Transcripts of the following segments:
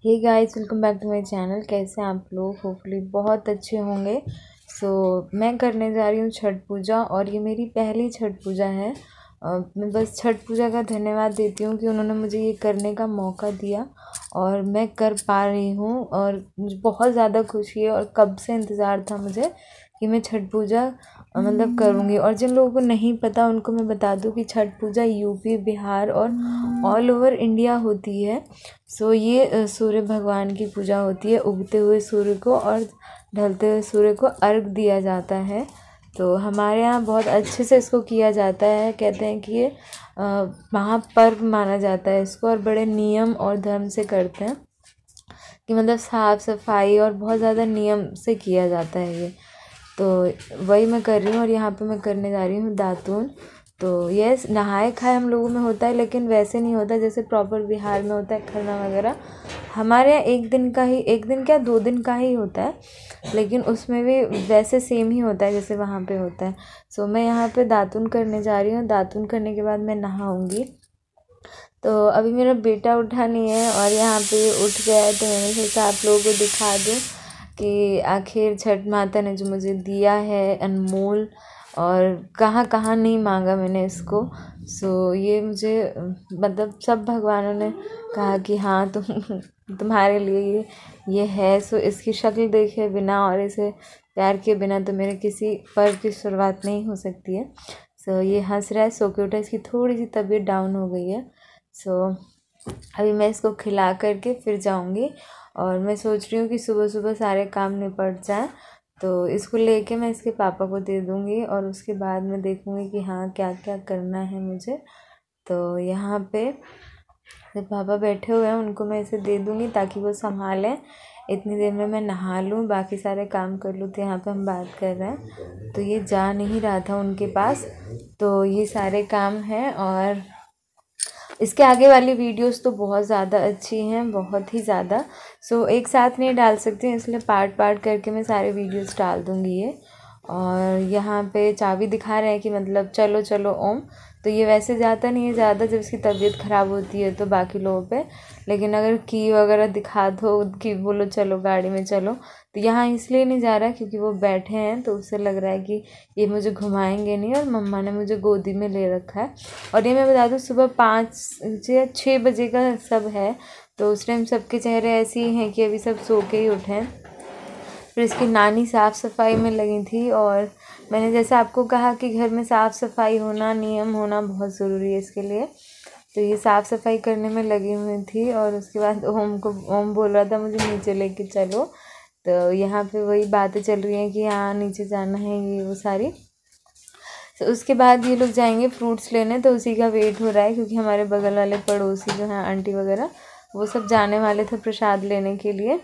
Hey guys, welcome back to my channel. कैसे हैं आप लोग? होपफुली बहुत अच्छे होंगे। मैं करने जा रही हूँ छठ पूजा और ये मेरी पहली छठ पूजा है। मैं बस छठ पूजा का धन्यवाद देती हूँ कि उन्होंने मुझे ये करने का मौका दिया और मैं कर पा रही हूँ और मुझे बहुत ज़्यादा खुशी है और कब से इंतज़ार था मुझे कि मैं छठ पूजा करूँगी। और जिन लोगों को नहीं पता उनको मैं बता दूँ कि छठ पूजा यूपी, बिहार और ऑल ओवर इंडिया होती है। ये सूर्य भगवान की पूजा होती है। उगते हुए सूर्य को और ढलते हुए सूर्य को अर्घ दिया जाता है। तो हमारे यहाँ बहुत अच्छे से इसको किया जाता है। कहते हैं कि ये महापर्व माना जाता है इसको, और बड़े नियम और धर्म से करते हैं कि साफ़ सफाई और बहुत ज़्यादा नियम से किया जाता है ये। तो वही मैं कर रही हूँ और यहाँ पे मैं करने जा रही हूँ दातून। तो यस, नहाए खाए हम लोगों में होता है, लेकिन वैसे नहीं होता जैसे प्रॉपर बिहार में होता है खरना वगैरह। हमारे यहाँ एक दिन का ही, एक दिन क्या 2 दिन का ही होता है, लेकिन उसमें भी वैसे सेम ही होता है जैसे वहाँ पे होता है। मैं यहाँ पे दातून करने जा रही हूँ। दातून करने के बाद मैं नहाऊँगी। तो अभी मेरा बेटा उठा नहीं है और यहाँ पे उठ गया है, तो मैंने सोचा आप लोगों को दिखा दूँ कि आखिर छठ माता ने जो मुझे दिया है अनमोल, और कहाँ कहाँ नहीं मांगा मैंने इसको। ये मुझे सब भगवानों ने कहा कि हाँ तुम्हारे लिए ये है। इसकी शक्ल देखे बिना और इसे प्यार के बिना तो मेरे किसी पर्व की शुरुआत नहीं हो सकती है। ये हंस रहा है, सो के उठा। इसकी थोड़ी सी तबीयत डाउन हो गई है। अभी मैं इसको खिला करके फिर जाऊंगी और मैं सोच रही हूँ कि सुबह सुबह सारे काम निपट जाएं, तो इसको लेके मैं इसके पापा को दे दूँगी और उसके बाद मैं देखूँगी कि हाँ क्या क्या करना है मुझे। तो यहाँ पे जब पापा बैठे हुए हैं उनको मैं इसे दे दूँगी ताकि वो संभालें। इतनी देर में मैं नहा लूँ, बाकी सारे काम कर लूँ। तो यहाँ पे हम बात कर रहे हैं, तो ये जा नहीं रहा था उनके पास। तो ये सारे काम हैं और इसके आगे वाली वीडियोस तो बहुत ज़्यादा अच्छी हैं, बहुत ही ज़्यादा। एक साथ नहीं डाल सकती हूँ, इसलिए पार्ट पार्ट करके मैं सारे वीडियोस डाल दूँगी ये। और यहाँ पे चाबी दिखा रहे हैं कि चलो चलो ओम। तो ये वैसे जाता नहीं है ज़्यादा जब इसकी तबीयत ख़राब होती है तो बाकी लोगों पे, लेकिन अगर की वगैरह दिखा दो कि बोलो चलो गाड़ी में चलो, तो यहाँ इसलिए नहीं जा रहा क्योंकि वो बैठे हैं, तो उससे लग रहा है कि ये मुझे घुमाएंगे नहीं, और मम्मा ने मुझे गोदी में ले रखा है। और ये मैं बता दूँ सुबह 5 या 6 बजे का सब है, तो उस टाइम सबके चेहरे ऐसे ही हैं कि अभी सब सो के ही उठे हैं। फिर इसकी नानी साफ़ सफाई में लगी थी, और मैंने जैसे आपको कहा कि घर में साफ़ सफाई होना, नियम होना बहुत ज़रूरी है इसके लिए। तो ये साफ़ सफाई करने में लगी हुई थी और उसके बाद ओम बोल रहा था मुझे नीचे लेके चलो। तो यहाँ पे वही बातें चल रही हैं कि हाँ नीचे जाना है, ये वो सारी। तो उसके बाद ये लोग जाएंगे फ्रूट्स लेने, तो उसी का वेट हो रहा है क्योंकि हमारे बगल वाले पड़ोसी जो हैं आंटी वगैरह, वो सब जाने वाले थे प्रसाद लेने के लिए।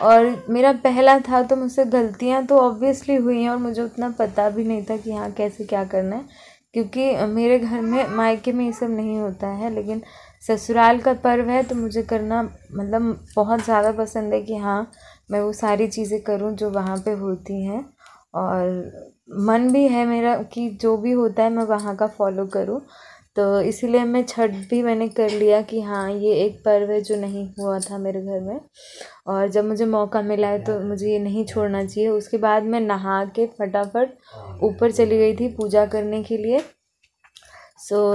और मेरा पहला था तो मुझसे गलतियां तो ऑब्वियसली हुई हैं और मुझे उतना पता भी नहीं था कि हाँ कैसे क्या करना है, क्योंकि मेरे घर में मायके में ये सब नहीं होता है। लेकिन ससुराल का पर्व है तो मुझे करना बहुत ज़्यादा पसंद है कि हाँ मैं वो सारी चीज़ें करूँ जो वहाँ पे होती हैं, और मन भी है मेरा कि जो भी होता है मैं वहाँ का फॉलो करूँ। तो इसीलिए मैं छठ भी मैंने कर लिया कि हाँ ये एक पर्व है जो नहीं हुआ था मेरे घर में, और जब मुझे मौका मिला है तो मुझे ये नहीं छोड़ना चाहिए। उसके बाद मैं नहा के फटाफट ऊपर चली गई थी पूजा करने के लिए।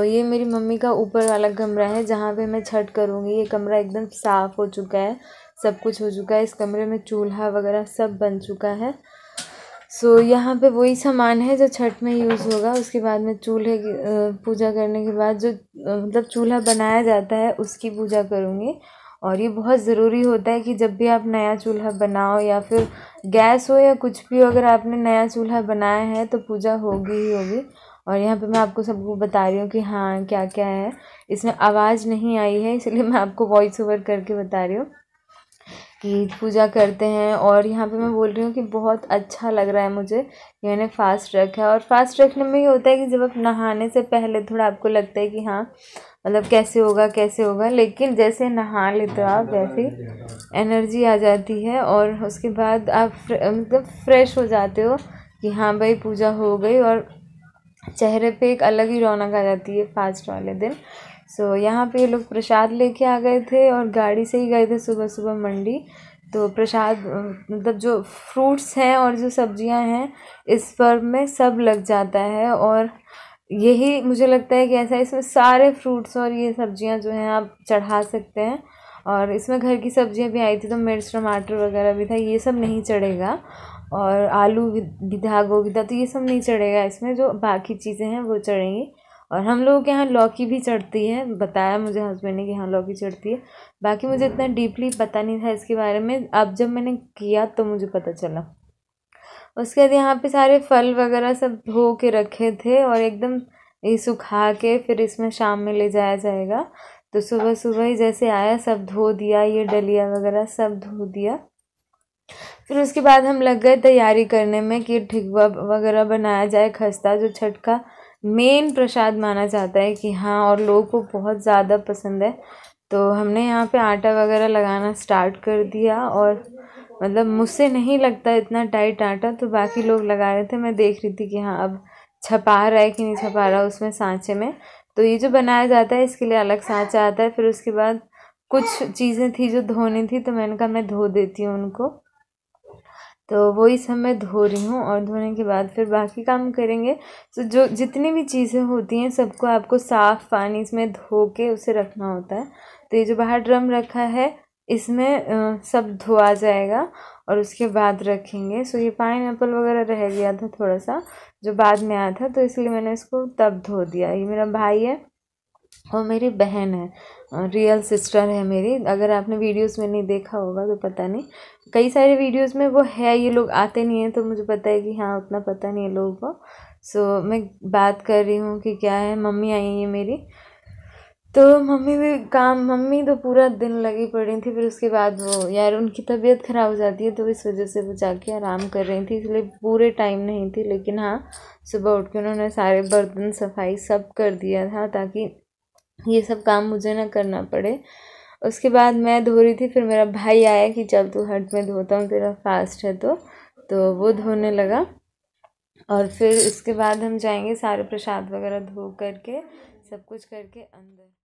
ये मेरी मम्मी का ऊपर वाला कमरा है जहाँ पे मैं छठ करूँगी। ये कमरा एकदम साफ़ हो चुका है, सब कुछ हो चुका है। इस कमरे में चूल्हा वगैरह सब बन चुका है। यहाँ पे वही सामान है जो छठ में यूज़ होगा। उसके बाद में चूल्हे की पूजा करने के बाद जो चूल्हा बनाया जाता है उसकी पूजा करूँगी। और ये बहुत ज़रूरी होता है कि जब भी आप नया चूल्हा बनाओ या फिर गैस हो या कुछ भी हो, अगर आपने नया चूल्हा बनाया है तो पूजा होगी ही होगी। और यहाँ पे मैं आपको सबको बता रही हूँ कि हाँ क्या क्या है। इसमें आवाज़ नहीं आई है इसलिए मैं आपको वॉइस ओवर करके बता रही हूँ कि पूजा करते हैं। और यहाँ पे मैं बोल रही हूँ कि बहुत अच्छा लग रहा है मुझे, मैंने फास्ट रखा है। और फास्ट रखने में ये होता है कि जब आप नहाने से पहले थोड़ा आपको लगता है कि हाँ कैसे होगा कैसे होगा, लेकिन जैसे नहा लेते हो आप वैसे एनर्जी आ जाती है और उसके बाद आप फ्रेश हो जाते हो कि हाँ भाई पूजा हो गई, और चेहरे पे एक अलग ही रौनक आ जाती है फास्ट वाले दिन। सो यहाँ पे ये लोग प्रसाद लेके आ गए थे और गाड़ी से ही गए थे सुबह सुबह मंडी। तो प्रसाद मतलब जो फ्रूट्स हैं और जो सब्जियां हैं इस पर्व में सब लग जाता है, और यही मुझे लगता है कि ऐसा इसमें सारे फ्रूट्स और ये सब्जियां जो हैं आप चढ़ा सकते हैं। और इसमें घर की सब्जियां भी आई थी, तो मिर्च टमाटर वगैरह भी था, ये सब नहीं चढ़ेगा। और आलू भी था, गोभी था, तो ये सब नहीं चढ़ेगा इसमें, जो बाकी चीज़ें हैं वो चढ़ेंगी। और हम लोगों के यहाँ लौकी भी चढ़ती है, बताया मुझे हस्बैंड ने कि हाँ लौकी चढ़ती है। बाकी मुझे इतना डीपली पता नहीं था इसके बारे में, अब जब मैंने किया तो मुझे पता चला। उसके बाद यहाँ पे सारे फल वगैरह सब धो के रखे थे और एकदम ये सुखा के फिर इसमें शाम में ले जाया जाएगा। तो सुबह सुबह ही जैसे आया सब धो दिया, ये डलिया वगैरह सब धो दिया। फिर उसके बाद हम लग गए तैयारी करने में कि ठेकुआ वगैरह बनाया जाए, खस्ता जो छठ का मेन प्रसाद माना जाता है कि हाँ, और लोगों को बहुत ज़्यादा पसंद है। तो हमने यहाँ पे आटा वगैरह लगाना स्टार्ट कर दिया, और मतलब मुझसे नहीं लगता इतना टाइट आटा, तो बाकी लोग लगा रहे थे। मैं देख रही थी कि हाँ अब छपा रहा है कि नहीं छपा रहा उसमें सांचे में। तो ये जो बनाया जाता है इसके लिए अलग सांचा आता है। फिर उसके बाद कुछ चीज़ें थी जो धोनी थी, तो मैंने कहा मैं धो देती हूँ उनको। तो वही सब मैं धो रही हूँ, और धोने के बाद फिर बाकी काम करेंगे। तो जो जितनी भी चीज़ें होती हैं सबको आपको साफ़ पानी इसमें धो के उसे रखना होता है। तो ये जो बाहर ड्रम रखा है इसमें सब धोआ जाएगा और उसके बाद रखेंगे। सो ये पाइनएप्पल वगैरह रह गया था थोड़ा सा जो बाद में आया था, तो इसलिए मैंने इसको तब धो दिया। ये मेरा भाई है और मेरी बहन है, रियल सिस्टर है मेरी। अगर आपने वीडियोस में नहीं देखा होगा तो पता नहीं, कई सारे वीडियोस में वो है, ये लोग आते नहीं हैं, तो मुझे पता है कि हाँ उतना पता नहीं है लोगों को। सो मैं बात कर रही हूँ कि क्या है, मम्मी आई है मेरी। तो मम्मी तो पूरा दिन लगी पड़ी थी। फिर उसके बाद वो यार उनकी तबीयत ख़राब हो जाती है, तो इस वजह से वो जाके आराम कर रही थी, इसलिए पूरे टाइम नहीं थी। लेकिन हाँ, सुबह उठ के उन्होंने सारे बर्तन सफाई सब कर दिया था ताकि ये सब काम मुझे ना करना पड़े। उसके बाद मैं धो रही थी, फिर मेरा भाई आया कि चल तू हट, में धोता हूँ, तेरा फास्ट है तो वो धोने लगा। और फिर इसके बाद हम जाएंगे सारे प्रसाद वगैरह धो करके सब कुछ करके अंदर।